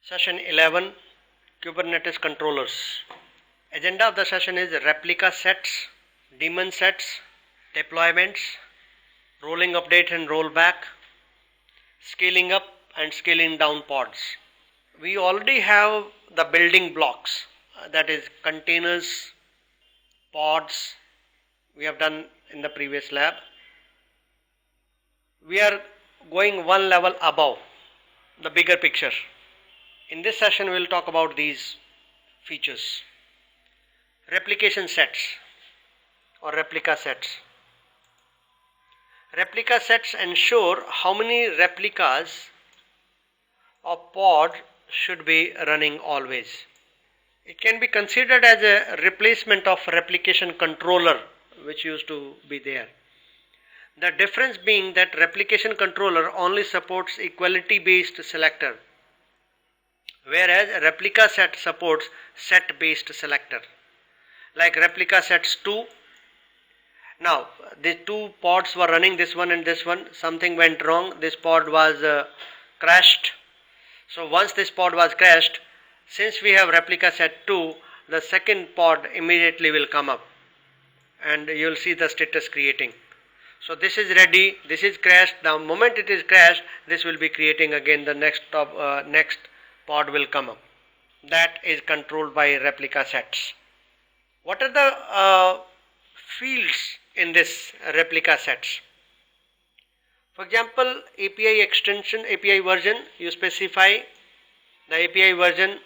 Session 11, Kubernetes Controllers. Agenda of the session is replica sets, daemon sets, deployments, rolling update and rollback, scaling up and scaling down pods. We already have the building blocks, that is containers, pods, we have done in the previous lab. We are going one level above the bigger picture. In this session, we will talk about these features. Replication sets or replica sets. Replica sets ensure how many replicas of pod should be running always. It can be considered as a replacement of replication controller which used to be there. The difference being that replication controller only supports equality based selector, whereas replica set supports set based selector, like replica sets 2. Now the two pods were running, this one and this one. Something went wrong, this pod was crashed. So once this pod was crashed, since we have replica set 2, the second pod immediately will come up and you will see the status creating. So this is ready, this is crashed. The moment it is crashed, this will be creating again, the next pod will come up. That is controlled by replica sets. What are the fields in this replica sets? For example, API extension, API version, you specify the API version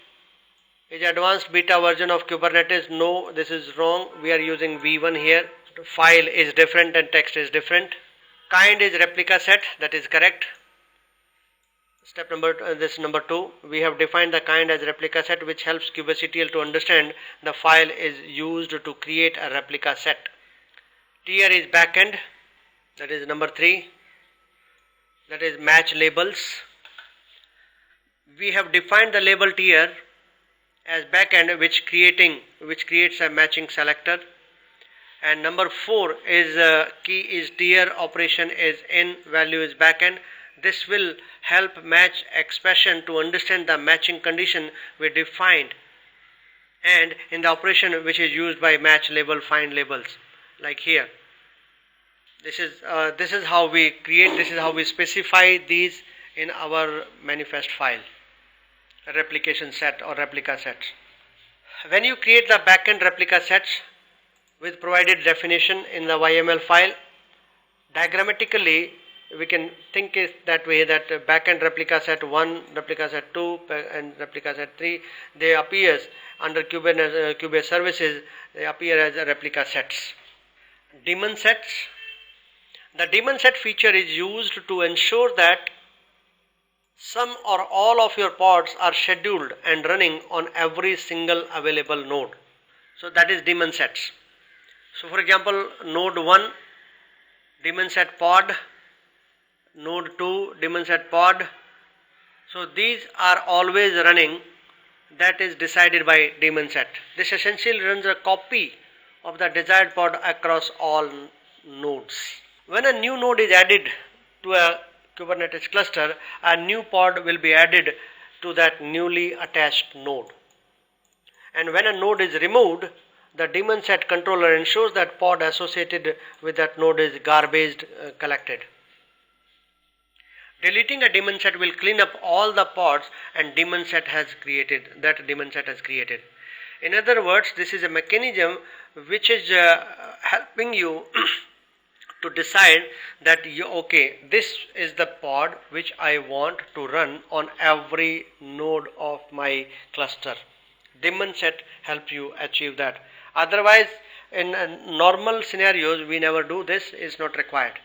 is advanced beta version of Kubernetes. No, this is wrong. We are using V1 here. File is different and text is different. Kind is replica set, that is correct. Step number 2, we have defined the kind as replica set, which helps kubectl to understand the file is used to create a replica set. Tier is backend, that is number 3, that is match labels. We have defined the label tier as backend which creates a matching selector. And number 4 is key is tier, operation is in, value is backend. This will help match expression to understand the matching condition we defined, and in the operation which is used by match label, find labels, like here. This is how we create, this is how we specify these in our manifest file, a replication set or replica sets. When you create the backend replica sets with provided definition in the YML file, diagrammatically we can think it that way, that backend replica set 1, replica set 2 and replica set 3, they appears under Kubase services, they appear as replica sets. Daemon sets. The daemon set feature is used to ensure that some or all of your pods are scheduled and running on every single available node. So that is daemon sets. So for example, node 1 daemon set pod, node 2 daemon set pod. So these are always running, that is decided by daemon set. This essentially runs a copy of the desired pod across all nodes. When a new node is added to a Kubernetes cluster, a new pod will be added to that newly attached node. And when a node is removed, the daemon set controller ensures that pod associated with that node is garbaged collected. Deleting a daemon set will clean up all the pods and daemon set has created. In other words, this is a mechanism which is helping you to decide that this is the pod which I want to run on every node of my cluster. Daemon set helps you achieve that. Otherwise, in normal scenarios, we never do this, is not required.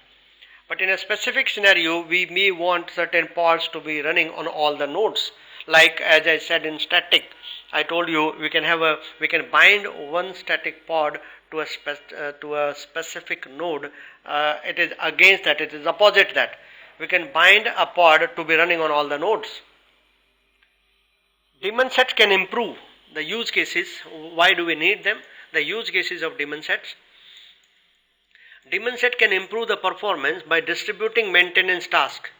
But in a specific scenario, we may want certain pods to be running on all the nodes. Like as I said in static, I told you we can bind one static pod to a specific node. It is against that, it is opposite that. We can bind a pod to be running on all the nodes. Daemon sets can improve the use cases. Why do we need them? The use cases of daemon sets. Daemon set can improve the performance by distributing maintenance tasks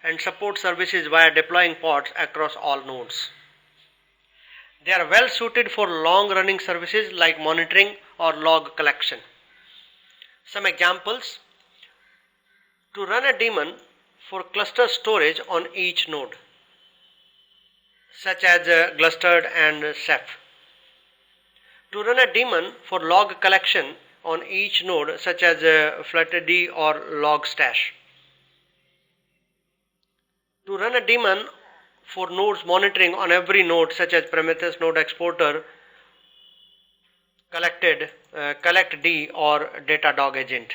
and support services via deploying pods across all nodes. They are well suited for long running services like monitoring or log collection. Some examples: to run a daemon for cluster storage on each node, such as Glustard and Ceph. To run a daemon for log collection on each node, such as Fluttd or Logstash. To run a daemon for nodes monitoring on every node, such as Prometheus Node Exporter, CollectD or Datadog agent.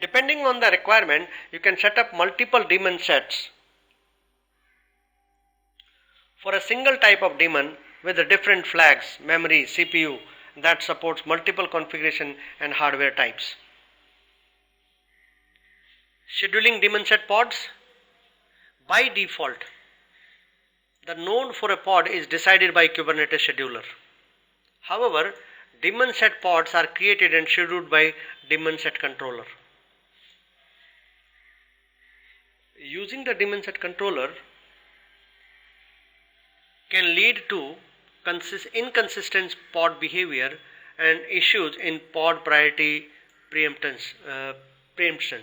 Depending on the requirement, you can set up multiple daemon sets for a single type of daemon with the different flags, memory, CPU that supports multiple configuration and hardware types. Scheduling daemon set pods. By default, the node for a pod is decided by Kubernetes scheduler. However, daemon set pods are created and scheduled by daemon set controller. Using the daemon set controller can lead to inconsistent pod behavior and issues in pod priority preemption.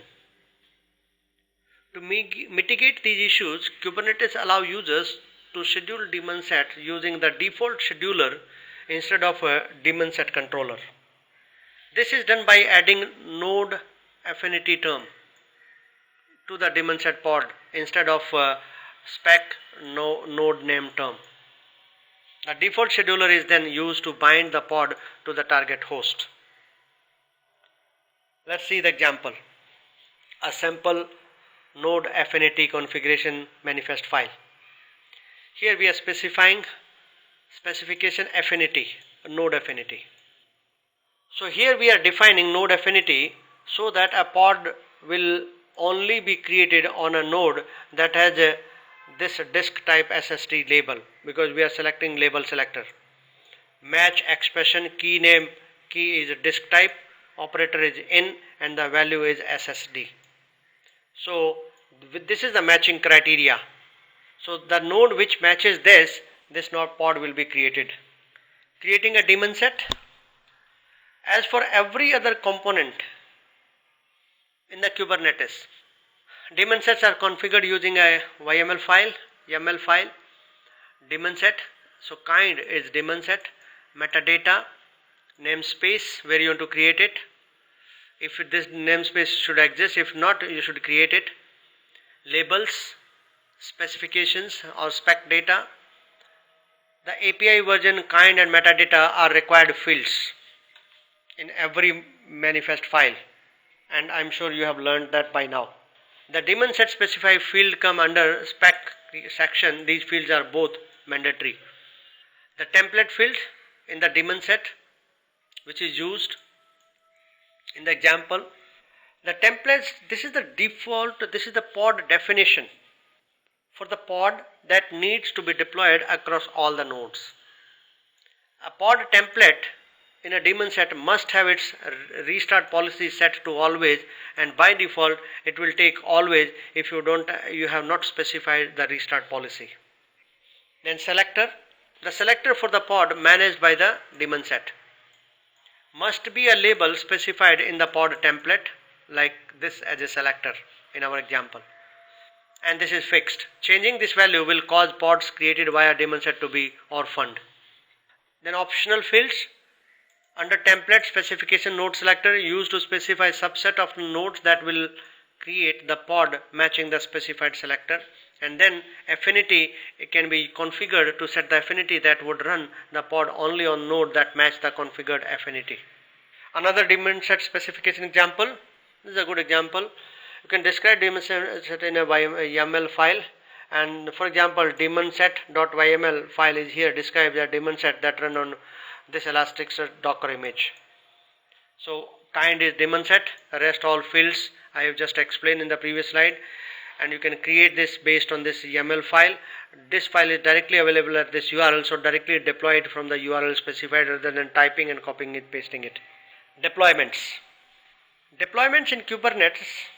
To mitigate these issues, Kubernetes allows users to schedule daemon set using the default scheduler instead of a daemon set controller. This is done by adding node affinity term to the daemon set pod instead of spec node name term. The default scheduler is then used to bind the pod to the target host. Let's see the example. A sample node affinity configuration manifest file. Here we are specifying specification affinity, node affinity. So here we are defining node affinity so that a pod will only be created on a node that has this disk type SSD label, because we are selecting label selector. Match expression key name, key is disk type, operator is in, and the value is SSD. So this is the matching criteria. So the node which matches this node pod will be created. Creating a daemon set. As for every other component in the Kubernetes, daemon sets are configured using a YML file, YAML file, daemon set. So kind is daemon set, metadata, namespace where you want to create it. If this namespace should exist, if not, you should create it. Labels, specifications or spec data. The API version, kind and metadata are required fields in every manifest file, and I'm sure you have learned that by now. The daemon set specified field come under spec section. These fields are both mandatory. The template field in the daemon set which is used in the example. The templates, this is the default, this is the pod definition for the pod that needs to be deployed across all the nodes. A pod template in a daemon set must have its restart policy set to always, and by default it will take always if you have not specified the restart policy. Then selector. The selector for the pod managed by the daemon set must be a label specified in the pod template, like this as a selector in our example, and this is fixed. Changing this value will cause pods created via daemon set to be orphaned. Then optional fields under template specification node selector used to specify subset of nodes that will create the pod matching the specified selector, and then affinity, it can be configured to set the affinity that would run the pod only on node that match the configured affinity. Another daemon set specification example. This is a good example. You can describe daemon set in a YAML file, and for example daemon set.yml file is here describes a daemon set that run on this Elasticsearch Docker image. So kind is daemon set, rest all fields I have just explained in the previous slide, and you can create this based on this YAML file. This file is directly available at this URL, so directly deploy it from the URL specified rather than typing and copying it, pasting it. Deployments. Deployments in Kubernetes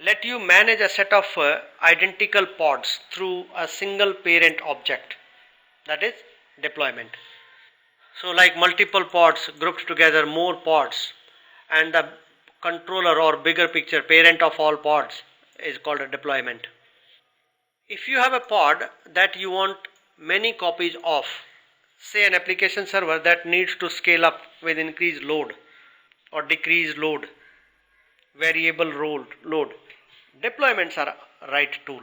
let you manage a set of identical pods through a single parent object That is deployment. So like multiple pods grouped together, more pods, and the controller or bigger picture, parent of all pods, is called a deployment. If you have a pod that you want many copies of, say an application server that needs to scale up with increased load or decreased load, variable load, deployments are a right tool.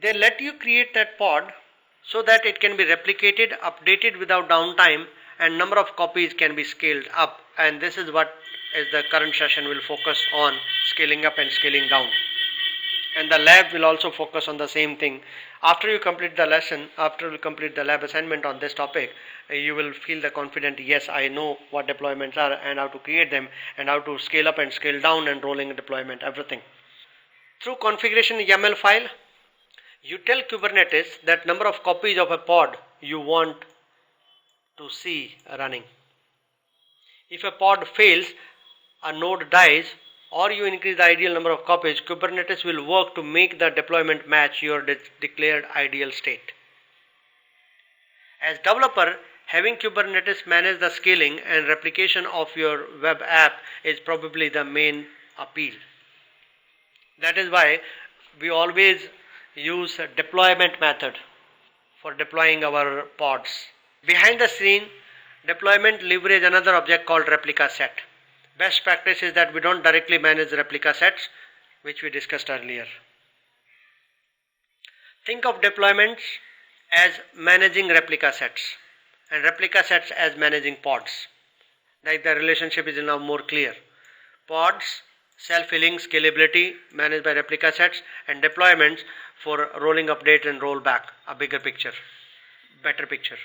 They let you create that pod so that it can be replicated, updated without downtime, and number of copies can be scaled up. And this is what is the current session will focus on, scaling up and scaling down. And the lab will also focus on the same thing. After you complete the lesson, after you complete the lab assignment on this topic, you will feel the confident, yes, I know what deployments are and how to create them and how to scale up and scale down and rolling deployment, everything. Through configuration YAML file, you tell Kubernetes that number of copies of a pod you want to see running. If a pod fails, a node dies, or you increase the ideal number of copies, Kubernetes will work to make the deployment match your declared ideal state. As developer, having Kubernetes manage the scaling and replication of your web app is probably the main appeal. That is why we always use a deployment method for deploying our pods. Behind the scene, deployment leverage another object called replica set. Best practice is that we don't directly manage replica sets, which we discussed earlier. Think of deployments as managing replica sets and replica sets as managing pods. Like the relationship is now more clear. Pods, self-healing, scalability managed by replica sets, and deployments for rolling update and rollback, a bigger picture, better picture.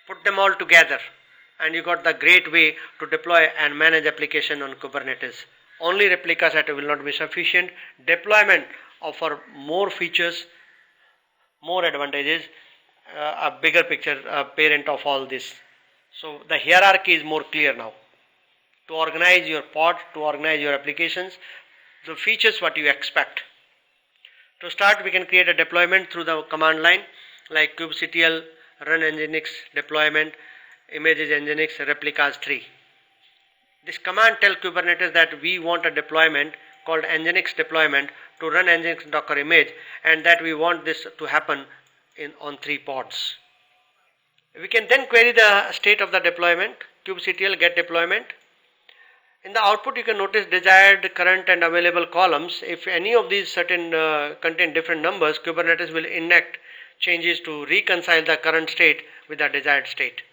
Put them all together and you got the great way to deploy and manage application on Kubernetes. Only replica set will not be sufficient. Deployment offer more features, more advantages, a bigger picture, a parent of all this. So the hierarchy is more clear now. To organize your pods, to organize your applications, the features what you expect. To start, we can create a deployment through the command line like kubectl run nginx deployment images nginx replicas 3. This command tells Kubernetes that we want a deployment called nginx deployment to run nginx docker image and that we want this to happen on 3 pods. We can then query the state of the deployment, kubectl get deployment. In the output you can notice desired, current and available columns. If any of these certain contain different numbers, Kubernetes will enact changes to reconcile the current state with the desired state.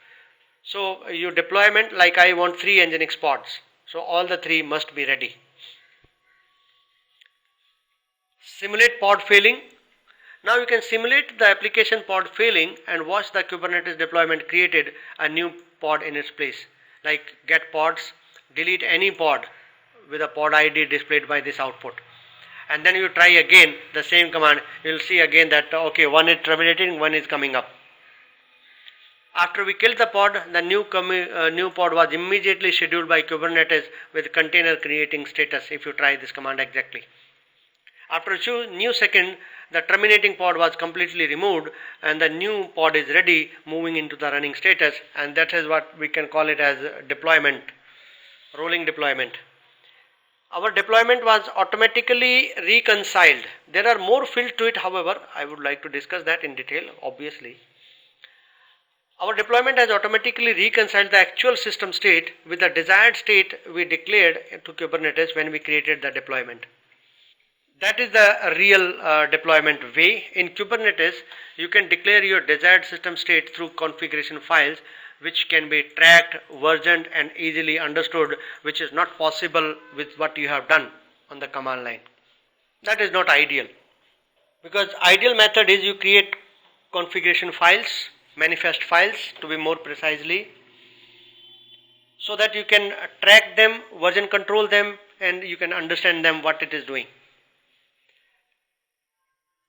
So your deployment, like I want 3 nginx pods, so all the 3 must be ready. Simulate pod failing. Now you can simulate the application pod failing and watch the Kubernetes deployment created a new pod in its place. Like get pods, delete any pod with a pod ID displayed by this output. And then you try again the same command. You will see again that okay, one is terminating, one is coming up. After we killed the pod, the new pod was immediately scheduled by Kubernetes with container creating status if you try this command exactly. After a new second, the terminating pod was completely removed and the new pod is ready moving into the running status, and that is what we can call it as deployment, rolling deployment. Our deployment was automatically reconciled. There are more fields to it, however, I would like to discuss that in detail, obviously. Our deployment has automatically reconciled the actual system state with the desired state we declared to Kubernetes when we created the deployment. That is the real deployment way. In Kubernetes, you can declare your desired system state through configuration files, which can be tracked, versioned and easily understood, which is not possible with what you have done on the command line. That is not ideal, because ideal method is you create configuration files, manifest files to be more precisely, so that you can track them, version control them, and you can understand them what it is doing.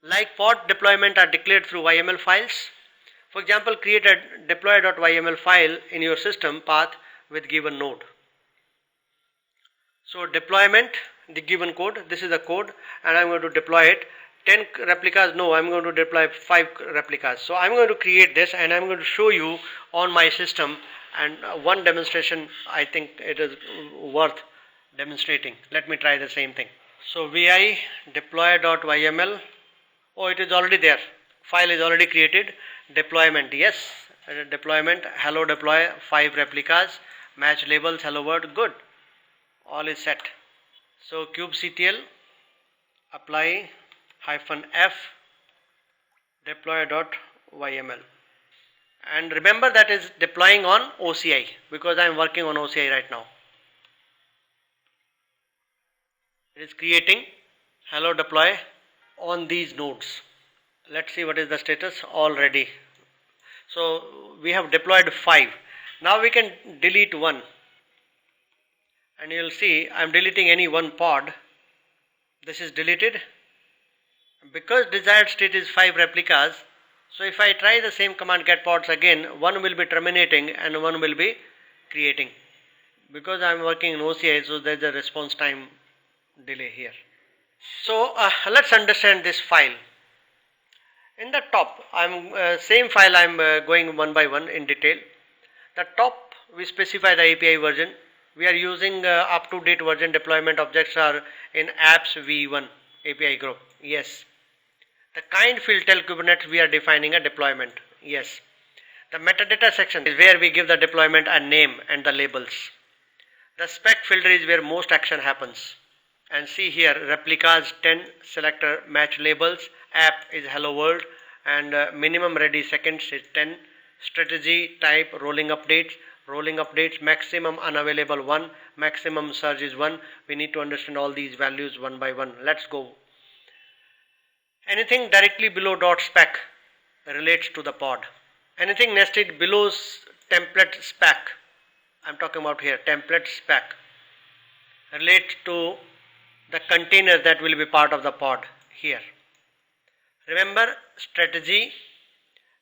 Like pod deployment are declared through YML files. For example, create a deploy.yml file in your system path with given node. So deployment, the given code, this is the code and I am going to deploy it. 10 replicas? No, I'm going to deploy 5 replicas. So I'm going to create this and I'm going to show you on my system, and one demonstration I think it is worth demonstrating. Let me try the same thing. So vi deploy.yml, oh, it is already there, file is already created. Deployment, yes, deployment, hello deploy 5 replicas, match labels, hello world, good, all is set. So kubectl apply -f deploy.yml, and remember that is deploying on OCI because I am working on OCI right now. It is creating hello deploy on these nodes. Let's see what is the status already. So we have deployed 5. Now we can delete one, and you will see I am deleting any one pod. This is deleted because desired state is 5 replicas. So if I try the same command get pods again, one will be terminating and one will be creating. Because I am working in OCI, so there is a response time delay here. So let's understand this file. In the top, same file I am going one by one in detail. The top we specify the API version. We are using up to date version. Deployment objects are in apps v1 API group. Yes. The kind field tell Kubernetes we are defining a deployment. Yes. The metadata section is where we give the deployment a name and the labels. The spec filter is where most action happens. And see here, replicas 10, selector match labels, app is hello world, and minimum ready seconds is 10, strategy type rolling updates, maximum unavailable 1, maximum surge is 1. We need to understand all these values one by one. Let's go. Anything directly below .spec relates to the pod. Anything nested below template spec, I'm talking about here, template spec, relates to the containers that will be part of the pod here. Remember strategy,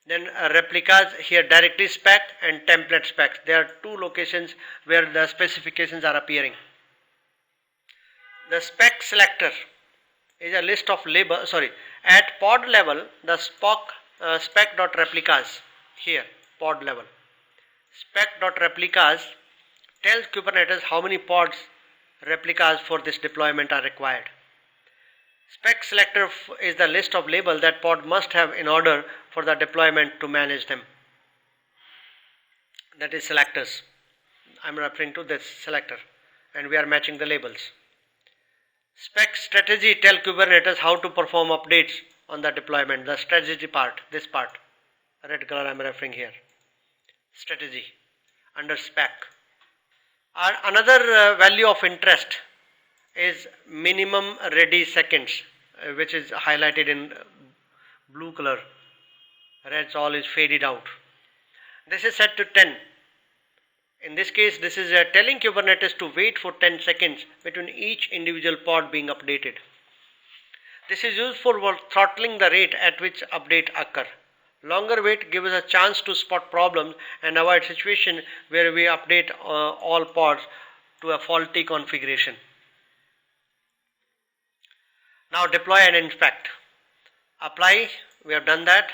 then replicas here, directly spec and template specs. There are 2 locations where the specifications are appearing. The spec selector is a list of label, at pod level the spec.replicas here, pod level. Spec.replicas tells Kubernetes how many pods replicas for this deployment are required. Spec selector is the list of labels that pod must have in order for the deployment to manage them. That is selectors. I am referring to this selector, and we are matching the labels. Spec strategy tell Kubernetes how to perform updates on the deployment. The strategy part, this part, red color I am referring here. Strategy under spec. Another value of interest is minimum ready seconds, which is highlighted in blue color. Red all is faded out. This is set to 10. In this case, this is telling Kubernetes to wait for 10 seconds between each individual pod being updated. This is useful for throttling the rate at which updates occur. Longer wait gives us a chance to spot problems and avoid situation where we update all pods to a faulty configuration. Now deploy and inspect. Apply, we have done that.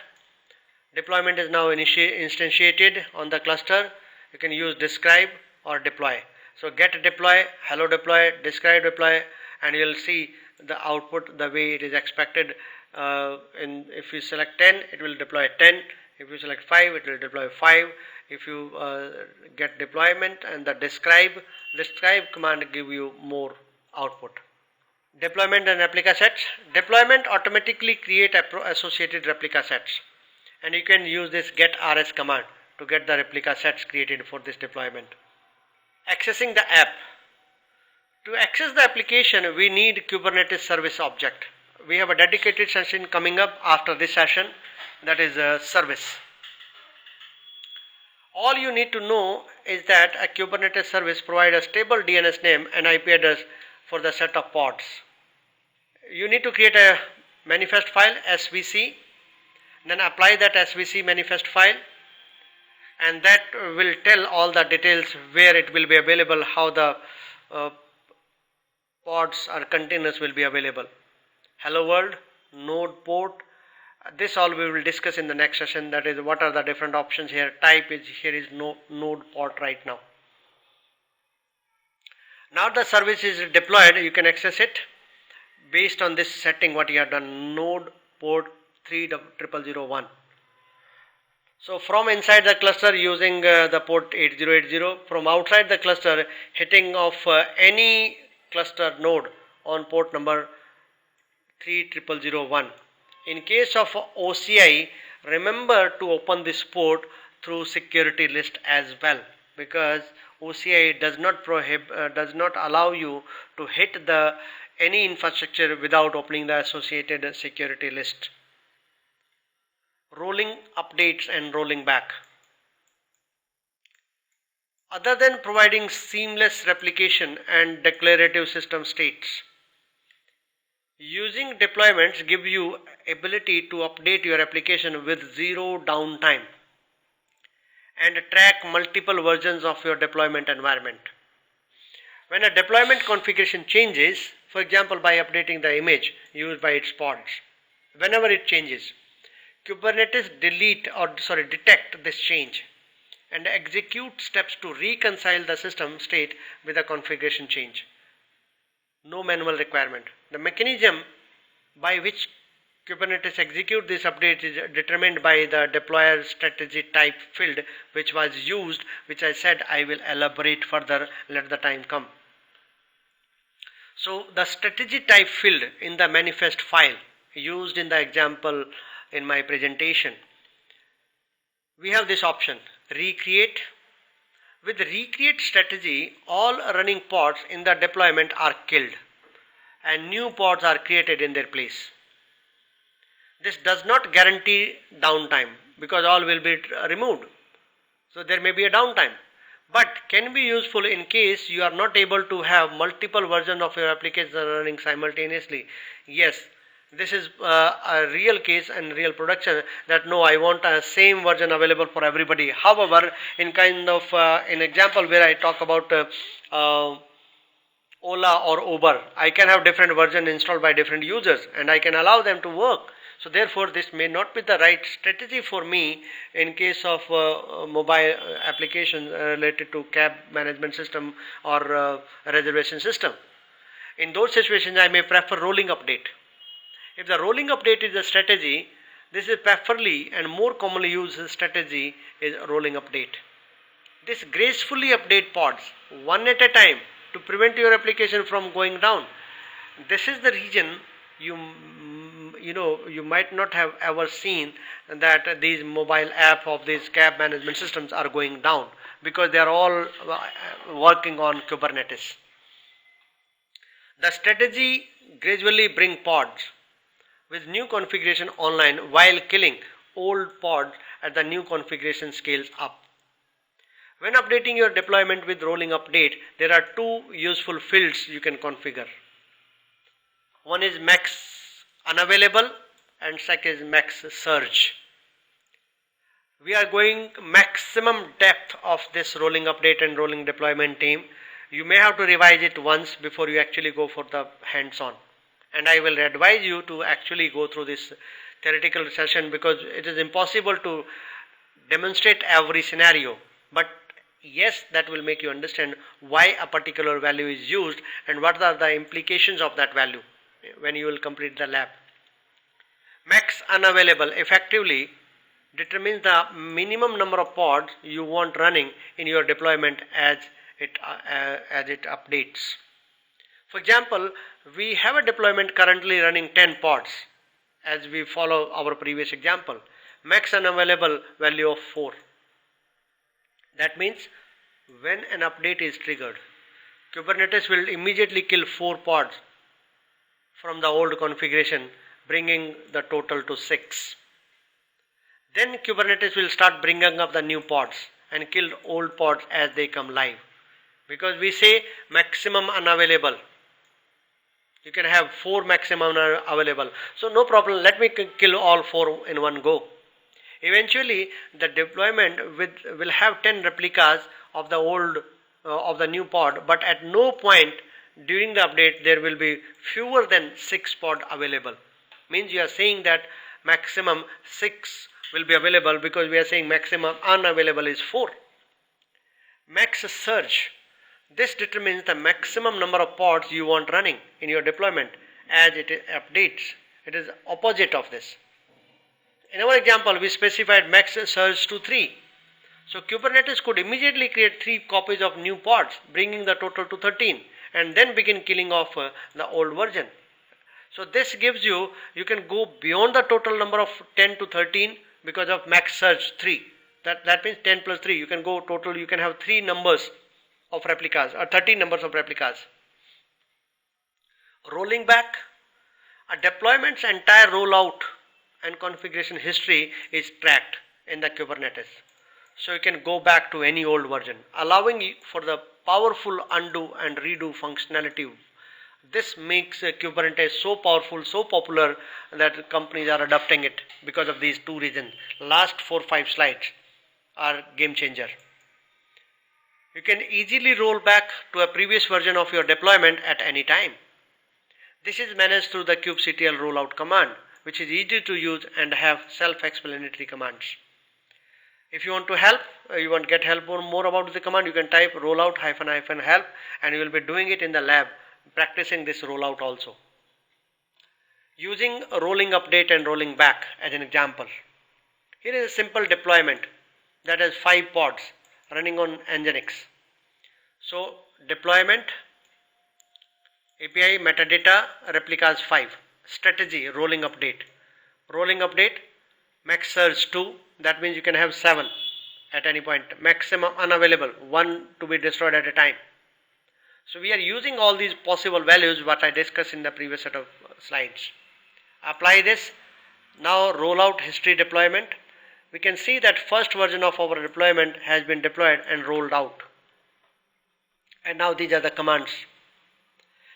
Deployment is now instantiated on the cluster. You can use describe or deploy. So get deploy, hello deploy, describe deploy, and you will see the output the way it is expected. If you select 10, it will deploy 10. If you select 5, it will deploy 5. If you get deployment and the describe command give you more output. Deployment and replica sets. Deployment automatically create associated replica sets, and you can use this get rs command to get the replica sets created for this deployment. Accessing the app. To access the application, we need Kubernetes service object. We have a dedicated session coming up after this session, that is a service. All you need to know is that a Kubernetes service provides a stable DNS name and IP address for the set of pods. You need to create a manifest file SVC, then apply that SVC manifest file, and that will tell all the details where it will be available, how the pods or containers will be available. Hello world, node port. This all we will discuss in the next session, that is what are the different options here. Type is here is node port right now. Now the service is deployed, you can access it based on this setting what you have done, node port 3001. So from inside the cluster using the port 8080, from outside the cluster hitting of any cluster node on port number 3001. In case of OCI, remember to open this port through security list as well, because OCI does not allow you to hit the any infrastructure without opening the associated security list. Rolling updates and rolling back. Other than providing seamless replication and declarative system states, using deployments give you ability to update your application with zero downtime and track multiple versions of your deployment environment. When a deployment configuration changes, for example by updating the image used by its pods, whenever it changes, Kubernetes detect this change and execute steps to reconcile the system state with the configuration change. No manual requirement. The mechanism by which Kubernetes execute this update is determined by the deployer strategy type field which was used, which I said I will elaborate further, let the time come. So the strategy type field in the manifest file used in the example in my presentation, we have this option, recreate. With recreate strategy, all running pods in the deployment are killed and new pods are created in their place. This does not guarantee downtime because all will be removed. So there may be a downtime, but can be useful in case you are not able to have multiple versions of your application running simultaneously. Yes, this is a real case and real production, that no, I want a same version available for everybody. However, in kind of an example where I talk about Ola or Uber, I can have different version installed by different users and I can allow them to work. So therefore this may not be the right strategy for me in case of mobile applications related to cab management system or reservation system. In those situations I may prefer rolling update. If the rolling update is a strategy, this is preferably and more commonly used strategy is rolling update. This gracefully update pods one at a time to prevent your application from going down. This is the reason you might not have ever seen that these mobile app of these cab management systems are going down, because they are all working on Kubernetes. The strategy gradually bring pods with new configuration online while killing old pods as the new configuration scales up. When updating your deployment with rolling update, there are two useful fields you can configure. One is max unavailable and second is max surge. We are going maximum depth of this rolling update and rolling deployment team. You may have to revise it once before you actually go for the hands-on. And I will advise you to actually go through this theoretical session, because it is impossible to demonstrate every scenario. But yes, that will make you understand why a particular value is used and what are the implications of that value when you will complete the lab. Max unavailable effectively determines the minimum number of pods you want running in your deployment as it updates. For example, we have a deployment currently running 10 pods as we follow our previous example. Max unavailable value of 4. That means when an update is triggered, Kubernetes will immediately kill 4 pods from the old configuration, bringing the total to 6. Then Kubernetes will start bringing up the new pods and kill old pods as they come live, because we say maximum unavailable. You can have 4 maximum available. So no problem, let me kill all 4 in one go. Eventually the deployment will have 10 replicas of the new pod, but at no point during the update there will be fewer than 6 pod available. means you are saying that maximum 6 will be available, because we are saying maximum unavailable is 4. Max surge, this determines the maximum number of pods you want running in your deployment as it updates. It is opposite of this. In our example, we specified max surge to 3. So Kubernetes could immediately create 3 copies of new pods, bringing the total to 13, and then begin killing off the old version. So this gives you can go beyond the total number of 10 to 13 because of max surge 3. That means 10 plus 3, you can go total, you can have 3 numbers of replicas or 13 numbers of replicas. Rolling back, a deployment's entire rollout and configuration history is tracked in the Kubernetes. So you can go back to any old version, allowing you for the powerful undo and redo functionality. This makes Kubernetes so powerful, so popular that companies are adopting it because of these 2 reasons. Last 4-5 slides are game changer. You can easily roll back to a previous version of your deployment at any time. This is managed through the kubectl rollout command, which is easy to use and have self-explanatory commands. If you want to help, you want to get help more about the command, you can type rollout -help and you will be doing it in the lab, practicing this rollout also. Using rolling update and rolling back as an example. Here is a simple deployment that has 5 pods running on Nginx. So deployment, API, metadata, replicas 5. Strategy, rolling update. Rolling update, max surge 2, that means you can have 7 at any point. Maximum unavailable, 1 to be destroyed at a time. So we are using all these possible values what I discussed in the previous set of slides. Apply this. Now rollout history deployment. We can see that first version of our deployment has been deployed and rolled out. And now these are the commands.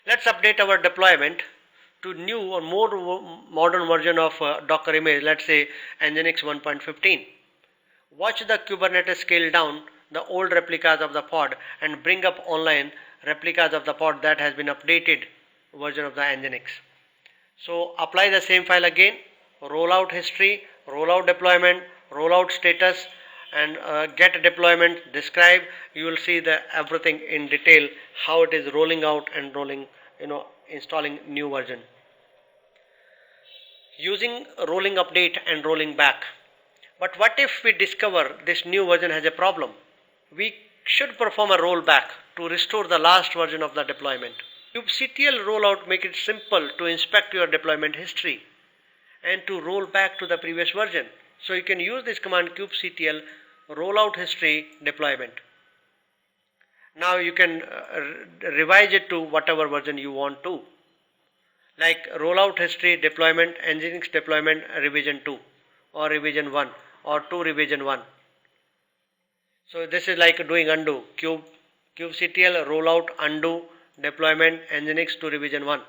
Let's update our deployment to new or more modern version of Docker image, let's say Nginx 1.15. Watch the Kubernetes scale down the old replicas of the pod and bring up online replicas of the pod that has been updated version of the Nginx. So apply the same file again, rollout history, rollout deployment, rollout status, and get deployment, describe. You will see the everything in detail, how it is rolling out and rolling, installing new version. Using rolling update and rolling back. But what if we discover this new version has a problem? We should perform a rollback to restore the last version of the deployment. kubectl rollout make it simple to inspect your deployment history and to roll back to the previous version. So you can use this command kubectl rollout history deployment. Now you can revise it to whatever version you want to, like rollout history deployment Nginx deployment revision 2 or revision 1 or 2 revision 1. So this is like doing undo, kubectl rollout undo deployment Nginx to revision 1.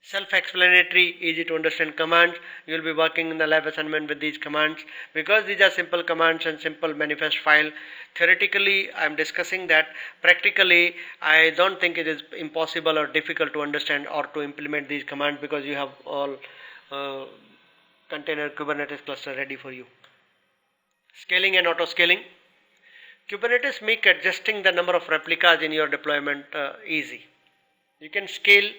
Self-explanatory, easy to understand commands. You will be working in the lab assignment with these commands. Because these are simple commands and simple manifest file, theoretically I am discussing that. Practically I don't think it is impossible or difficult to understand or to implement these commands, because you have all container Kubernetes cluster ready for you. Scaling and auto scaling. Kubernetes make adjusting the number of replicas in your deployment easy. You can scale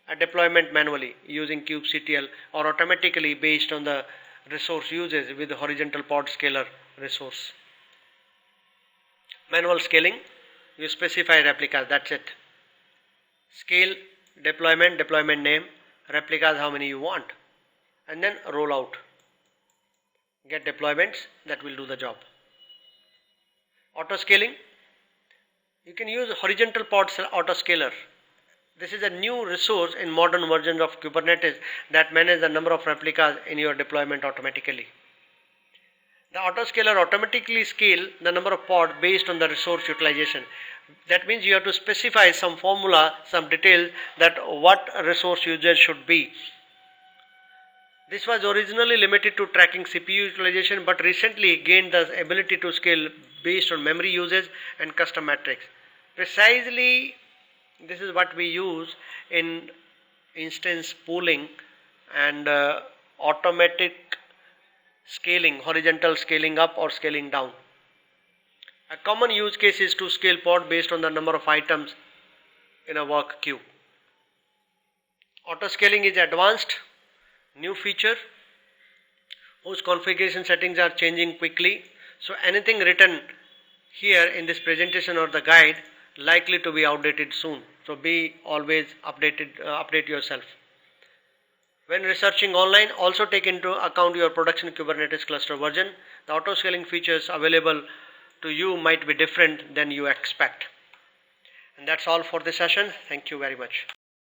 a deployment manually using kubectl or automatically based on the resource uses with the horizontal pod scaler resource. Manual scaling, you specify replicas, that's it. Scale, deployment name, replicas how many you want, and then roll out. Get deployments, that will do the job. Auto scaling, you can use horizontal pod auto scaler. This is a new resource in modern versions of Kubernetes that manages the number of replicas in your deployment automatically. The autoscaler automatically scale the number of pods based on the resource utilization. That means you have to specify some formula, some details that what resource usage should be. This was originally limited to tracking CPU utilization, but recently gained the ability to scale based on memory usage and custom metrics. Precisely, this is what we use in instance pooling and automatic scaling, horizontal scaling up or scaling down. A common use case is to scale pod based on the number of items in a work queue. Auto scaling is advanced new feature whose configuration settings are changing quickly. So anything written here in this presentation or the guide likely to be outdated soon. So be always update yourself. When researching online, also take into account your production Kubernetes cluster version. The auto scaling features available to you might be different than you expect. And that's all for this session. Thank you very much.